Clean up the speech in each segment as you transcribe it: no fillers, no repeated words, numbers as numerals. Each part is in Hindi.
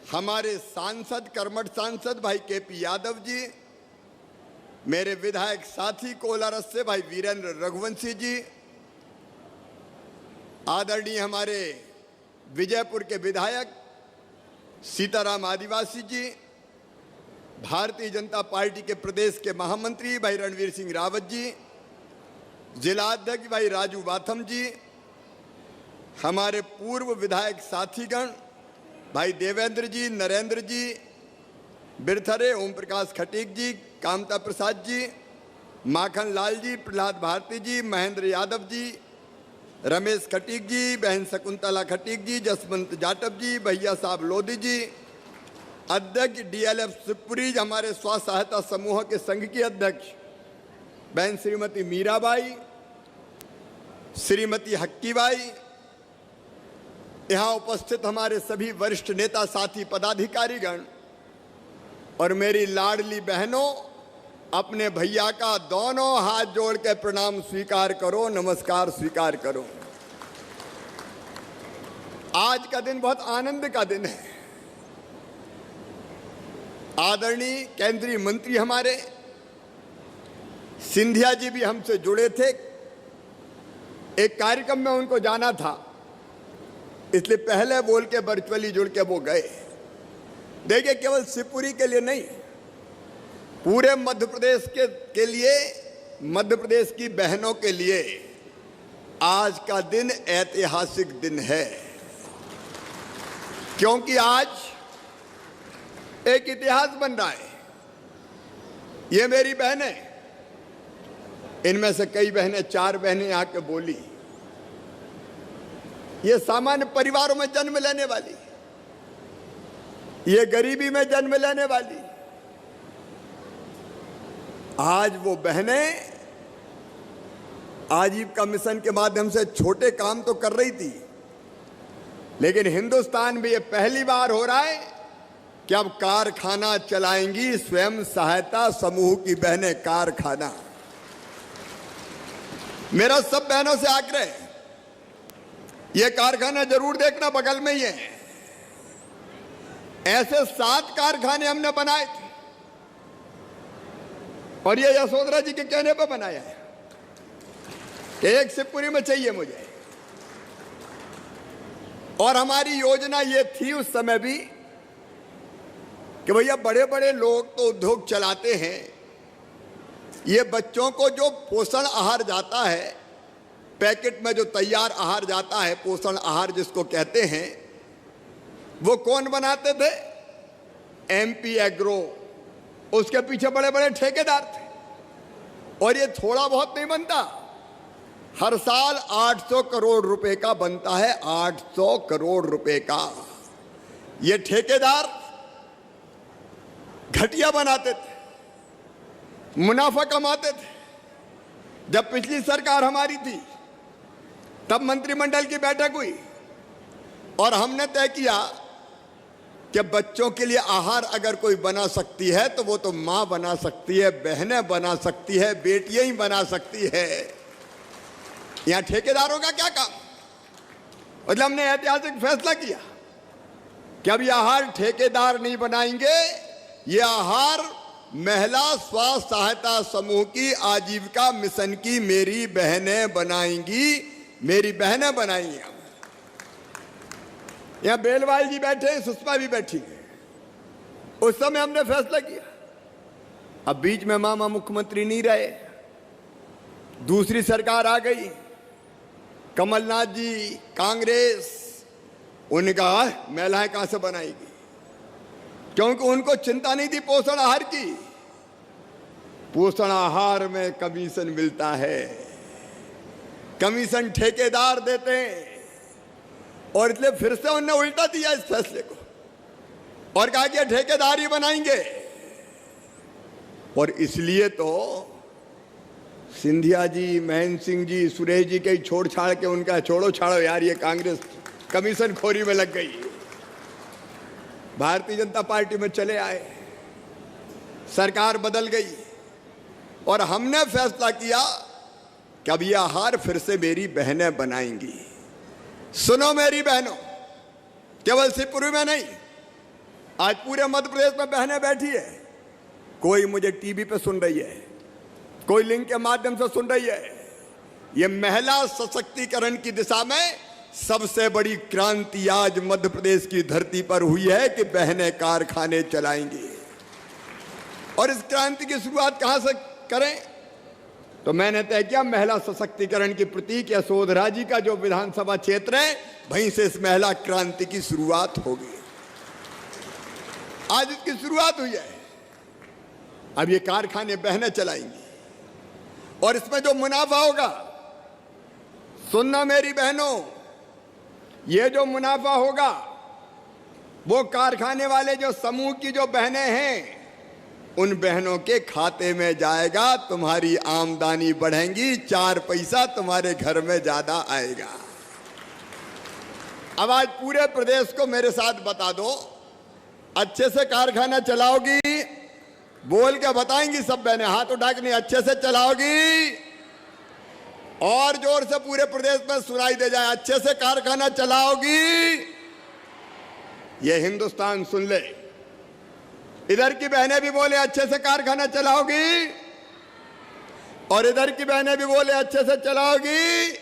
हमारे सांसद, कर्मठ सांसद भाई केपी यादव जी, मेरे विधायक साथी कोलारस से भाई वीरेंद्र रघुवंशी जी, आदरणीय हमारे विजयपुर के विधायक सीताराम आदिवासी जी, भारतीय जनता पार्टी के प्रदेश के महामंत्री भाई रणवीर सिंह रावत जी, जिलाध्यक्ष भाई राजू वाथम जी, हमारे पूर्व विधायक साथीगण भाई देवेंद्र जी, नरेंद्र जी, बिरथरे, ओम प्रकाश खटीक जी, कामता प्रसाद जी, माखन लाल जी, प्रहलाद भारती जी, महेंद्र यादव जी, रमेश खटीक जी, बहन शकुंतला खटीक जी, जसवंत जाटव जी, भैया साहब लोधी जी, अध्यक्ष DLF शिवपुरी, हमारे स्व सहायता समूह के संघ की अध्यक्ष बहन श्रीमती मीराबाई, श्रीमती हक्कीबाई, यहाँ उपस्थित हमारे सभी वरिष्ठ नेता साथी पदाधिकारीगण और मेरी लाडली बहनों, अपने भैया का दोनों हाथ जोड़ के प्रणाम स्वीकार करो, नमस्कार स्वीकार करो। आज का दिन बहुत आनंद का दिन है। आदरणीय केंद्रीय मंत्री हमारे सिंधिया जी भी हमसे जुड़े थे। एक कार्यक्रम में उनको जाना था, इसलिए पहले बोल के वर्चुअली जुड़ के वो गए। देखिए, केवल शिवपुरी के लिए नहीं, पूरे मध्य प्रदेश के लिए, मध्य प्रदेश की बहनों के लिए आज का दिन ऐतिहासिक दिन है, क्योंकि आज एक इतिहास बन रहा है। ये मेरी बहनें, इनमें से कई बहनें, 4 बहनें आके बोली, ये सामान्य परिवारों में जन्म लेने वाली, ये गरीबी में जन्म लेने वाली, आज वो बहनें आजीविका मिशन के माध्यम से छोटे काम तो कर रही थी, लेकिन हिंदुस्तान में ये पहली बार हो रहा है कि अब कारखाना चलाएंगी स्वयं सहायता समूह की बहनें, कारखाना। मेरा सब बहनों से आग्रह है, ये कारखाना जरूर देखना, बगल में ही है। ऐसे 7 कारखाने हमने बनाए थे और ये यशोधरा जी के कहने पर बनाया है कि एक शिवपुरी में चाहिए मुझे। और हमारी योजना ये थी उस समय भी कि भैया बड़े बड़े लोग तो उद्योग चलाते हैं, ये बच्चों को जो पोषण आहार जाता है, पैकेट में जो तैयार आहार जाता है, पोषण आहार जिसको कहते हैं, वो कौन बनाते थे? MP agro. उसके पीछे बड़े बड़े ठेकेदार थे। और ये थोड़ा बहुत नहीं बनता, हर साल 800 करोड़ रुपए का बनता है, 800 करोड़ रुपए का। ये ठेकेदार घटिया बनाते थे, मुनाफा कमाते थे। जब पिछली सरकार हमारी थी, तब मंत्रिमंडल की बैठक हुई और हमने तय किया कि बच्चों के लिए आहार अगर कोई बना सकती है तो वो तो माँ बना सकती है, बहनें बना सकती है, बेटियां ही बना सकती है। यहाँ ठेकेदारों का क्या काम? मतलब हमने ऐतिहासिक फैसला किया कि अब ये आहार ठेकेदार नहीं बनाएंगे, ये आहार महिला स्व सहायता समूह की आजीविका मिशन की मेरी बहनें बनाएंगी, मेरी बहनें बनाएंगी। यहाँ बेलवाल जी बैठे हैं, सुषमा भी बैठी है। उस समय हमने फैसला किया, अब बीच में मामा मुख्यमंत्री नहीं रहे, दूसरी सरकार आ गई, कमलनाथ जी, कांग्रेस। उन्होंने कहा महिलाएं कहां से बनाएगी, क्योंकि उनको चिंता नहीं थी पोषण आहार की। पोषण आहार में कमीशन मिलता है, कमीशन ठेकेदार देते हैं। और इसलिए फिर से उन्होंने उल्टा दिया इस फैसले को और कहा कि ठेकेदार ही बनाएंगे। और इसलिए तो सिंधिया जी, महेंद्र सिंह जी, सुरेश जी के छोड़ छाड़ के उनका छोड़ो छाड़ो यार, ये कांग्रेस कमीशन खोरी में लग गई, भारतीय जनता पार्टी में चले आए, सरकार बदल गई और हमने फैसला किया कि अब यह आहार फिर से मेरी बहनें बनाएंगी। सुनो मेरी बहनों, केवल शिवपुरी में नहीं, आज पूरे मध्य प्रदेश में बहनें बैठी है, कोई मुझे टीवी पे सुन रही है, कोई लिंक के माध्यम से सुन रही है। ये महिला सशक्तिकरण की दिशा में सबसे बड़ी क्रांति आज मध्य प्रदेश की धरती पर हुई है कि बहनें कारखाने चलाएंगी। और इस क्रांति की शुरुआत कहां से करें? तो मैंने तय किया महिला सशक्तिकरण की प्रतीक यशोधरा जी का जो विधानसभा क्षेत्र है, वहीं से इस महिला क्रांति की शुरुआत होगी। आज इसकी शुरुआत हुई है। अब ये कारखाने बहनें चलाएंगी और इसमें जो मुनाफा होगा, सुनना मेरी बहनों, ये जो मुनाफा होगा वो कारखाने वाले जो समूह की जो बहनें हैं उन बहनों के खाते में जाएगा। तुम्हारी आमदनी बढ़ेगी, 4 पैसा तुम्हारे घर में ज्यादा आएगा। अब आज पूरे प्रदेश को मेरे साथ बता दो, अच्छे से कारखाना चलाओगी? बोल के बताएंगी सब बहनें, हाथ उठा के नहीं, अच्छे से चलाओगी? और जोर से पूरे प्रदेश में सुनाई दे जाए, अच्छे से कारखाना चलाओगी? ये हिंदुस्तान सुन ले। इधर की बहनें भी बोले अच्छे से कारखाना चलाओगी, और इधर की बहनें भी बोले अच्छे से चलाओगी।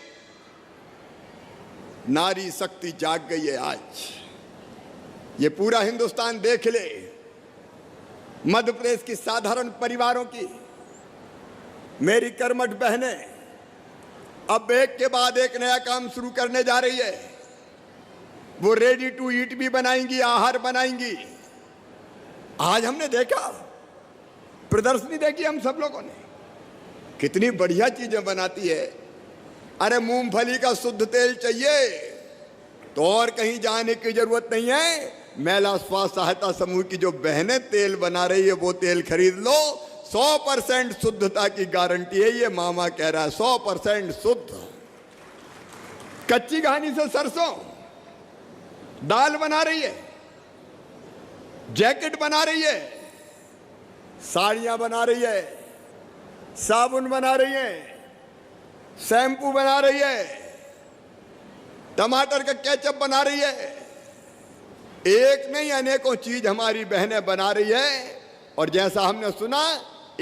नारी शक्ति जाग गई है आज, ये पूरा हिंदुस्तान देख ले। मध्य प्रदेश की साधारण परिवारों की मेरी कर्मठ बहनें अब एक के बाद एक नया काम शुरू करने जा रही है। वो रेडी टू ईट भी बनाएंगी, आहार बनाएंगी। आज हमने देखा, प्रदर्शनी देखी हम सब लोगों ने, कितनी बढ़िया चीजें बनाती है। अरे मूंगफली का शुद्ध तेल चाहिए तो और कहीं जाने की जरूरत नहीं है, महिला स्वास्थ्य सहायता समूह की जो बहनें तेल बना रही है वो तेल खरीद लो। 100% शुद्धता की गारंटी है, ये मामा कह रहा है, 100% शुद्ध। कच्ची घानी से सरसों दाल बना रही है, जैकेट बना रही है, साड़ियां बना रही है, साबुन बना रही है, शैम्पू बना रही है, टमाटर का केचप बना रही है। एक नहीं अनेकों चीज हमारी बहनें बना रही है। और जैसा हमने सुना,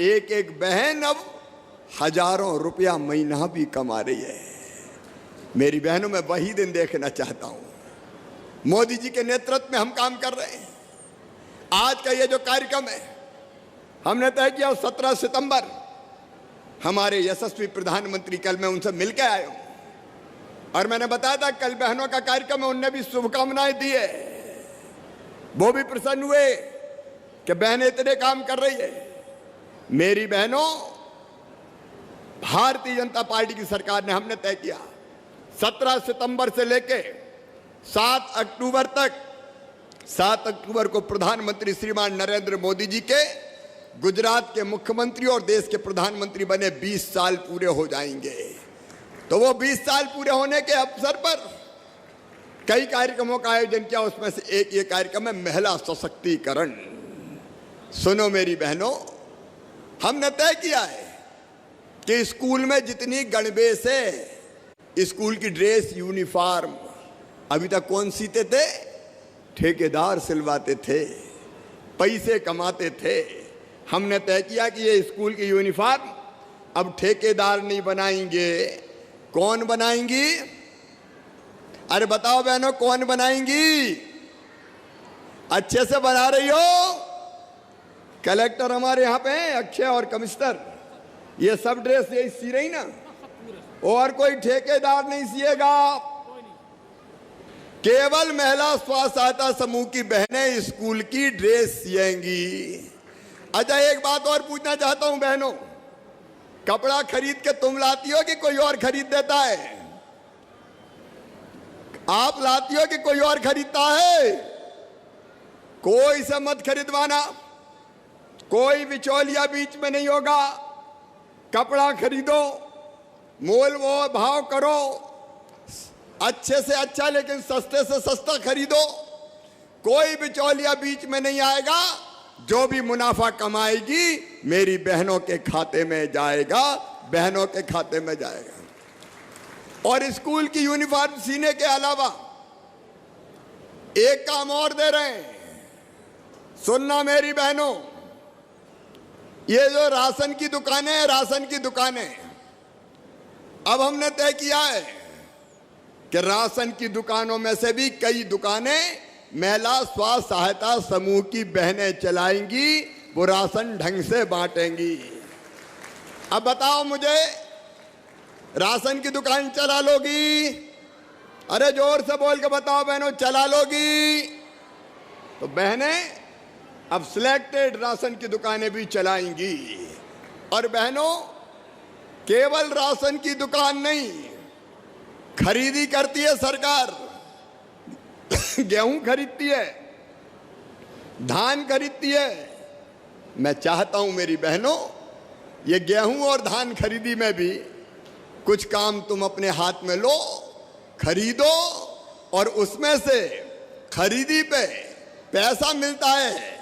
एक एक बहन अब हजारों रुपया महीना भी कमा रही है। मेरी बहनों, मैं वही दिन देखना चाहता हूं। मोदी जी के नेतृत्व में हम काम कर रहे हैं। आज का ये जो कार्यक्रम है, हमने तय किया 17 सितंबर हमारे यशस्वी प्रधानमंत्री, कल मैं उनसे मिलकर आया हूं और मैंने बताया था कल बहनों का कार्यक्रम है, उनने भी शुभकामनाएं दी है। वो भी प्रसन्न हुए कि बहनें इतने काम कर रही है। मेरी बहनों, भारतीय जनता पार्टी की सरकार ने, हमने तय किया 17 सितंबर से लेके 7 अक्टूबर तक, 7 अक्टूबर को प्रधानमंत्री श्रीमान नरेंद्र मोदी जी के गुजरात के मुख्यमंत्री और देश के प्रधानमंत्री बने 20 साल पूरे हो जाएंगे। तो वो 20 साल पूरे होने के अवसर पर कई कार्यक्रमों का आयोजन किया। उसमें से एक ये कार्यक्रम है महिला सशक्तिकरण। सुनो मेरी बहनों, हमने तय किया है कि स्कूल में जितनी गणवेश है, स्कूल की ड्रेस, यूनिफॉर्म अभी तक कौन सीते थे? ठेकेदार सिलवाते थे, पैसे कमाते थे। हमने तय किया कि ये स्कूल की यूनिफॉर्म अब ठेकेदार नहीं बनाएंगे। कौन बनाएंगी? अरे बताओ बहनों, कौन बनाएंगी? अच्छे से बना रही हो? कलेक्टर हमारे यहाँ पे हैं, अक्षय और कमिश्नर, ये सब ड्रेस यही सी रही ना, और कोई ठेकेदार नहीं सिएगा। केवल महिला स्वास्थ्य सहायता समूह की बहनें स्कूल की ड्रेस सिएंगी। अच्छा, एक बात और पूछना चाहता हूं बहनों, कपड़ा खरीद के तुम लाती हो कि कोई और खरीद देता है? आप लाती हो कि कोई और खरीदता है? कोई से मत खरीदवाना, कोई बिचौलिया बीच में नहीं होगा। कपड़ा खरीदो, मोल वो भाव करो, अच्छे से अच्छा लेकिन सस्ते से सस्ता खरीदो। कोई बिचौलिया बीच में नहीं आएगा। जो भी मुनाफा कमाएगी मेरी बहनों के खाते में जाएगा, बहनों के खाते में जाएगा। और स्कूल की यूनिफॉर्म सीने के अलावा एक काम और दे रहे हैं। सुनना मेरी बहनों, ये जो राशन की दुकानें हैं, राशन की दुकानें, अब हमने तय किया है कि राशन की दुकानों में से भी कई दुकानें महिला स्व सहायता समूह की बहनें चलाएंगी, वो राशन ढंग से बांटेंगी। अब बताओ मुझे, राशन की दुकान चला लोगी? अरे जोर से बोल के बताओ बहनों, चला लोगी? तो बहनें अब सिलेक्टेड राशन की दुकानें भी चलाएंगी। और बहनों, केवल राशन की दुकान नहीं, खरीदी करती है सरकार। गेहूं खरीदती है, धान खरीदती है। मैं चाहता हूं मेरी बहनों, ये गेहूं और धान खरीदी में भी कुछ काम तुम अपने हाथ में लो, खरीदो, और उसमें से खरीदी पे पैसा मिलता है,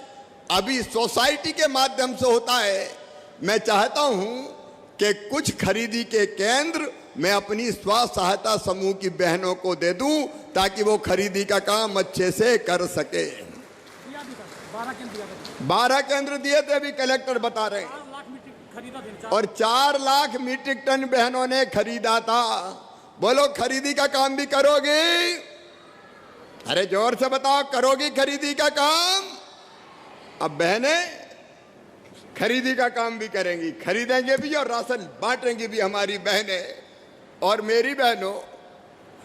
अभी सोसाइटी के माध्यम से होता है। मैं चाहता हूं कि कुछ खरीदी के केंद्र मैं अपनी स्व सहायता समूह की बहनों को दे दूं, ताकि वो खरीदी का काम अच्छे से कर सके। 12 केंद्र दिए थे, अभी कलेक्टर बता रहे हैं, और 4 लाख मीट्रिक टन बहनों ने खरीदा था। बोलो, खरीदी का काम भी करोगी? अरे जोर से बताओ, करोगी खरीदी का काम? अब बहनें खरीदी का काम भी करेंगी, खरीदेंगे भी और राशन बांटेंगी भी हमारी बहनें। और मेरी बहनों,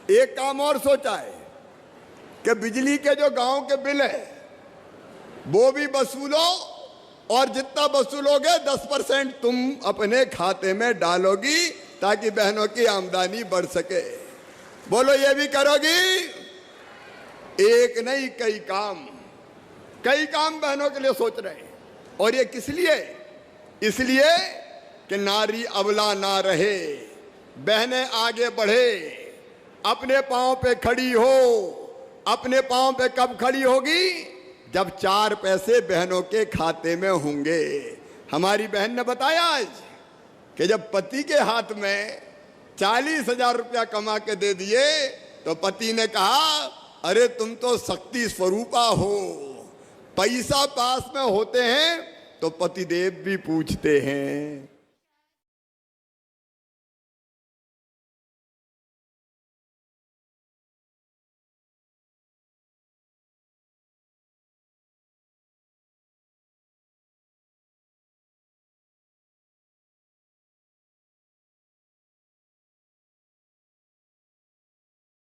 एक काम और सोचा है कि बिजली के जो गांव के बिल है वो भी वसूलो, और जितना वसूलोगे 10% तुम अपने खाते में डालोगी, ताकि बहनों की आमदनी बढ़ सके। बोलो, ये भी करोगी? एक नहीं, कई काम बहनों के लिए सोच रहे हैं। और ये किस लिए? इसलिए कि नारी अबला ना रहे, बहनें आगे बढ़े, अपने पांव पे खड़ी हो। अपने पांव पे कब खड़ी होगी? जब 4 पैसे बहनों के खाते में होंगे। हमारी बहन ने बताया आज कि जब पति के हाथ में 40,000 रुपया कमा के दे दिए, तो पति ने कहा, अरे तुम तो शक्ति स्वरूपा हो। पैसा पास में होते हैं तो पतिदेव भी पूछते हैं।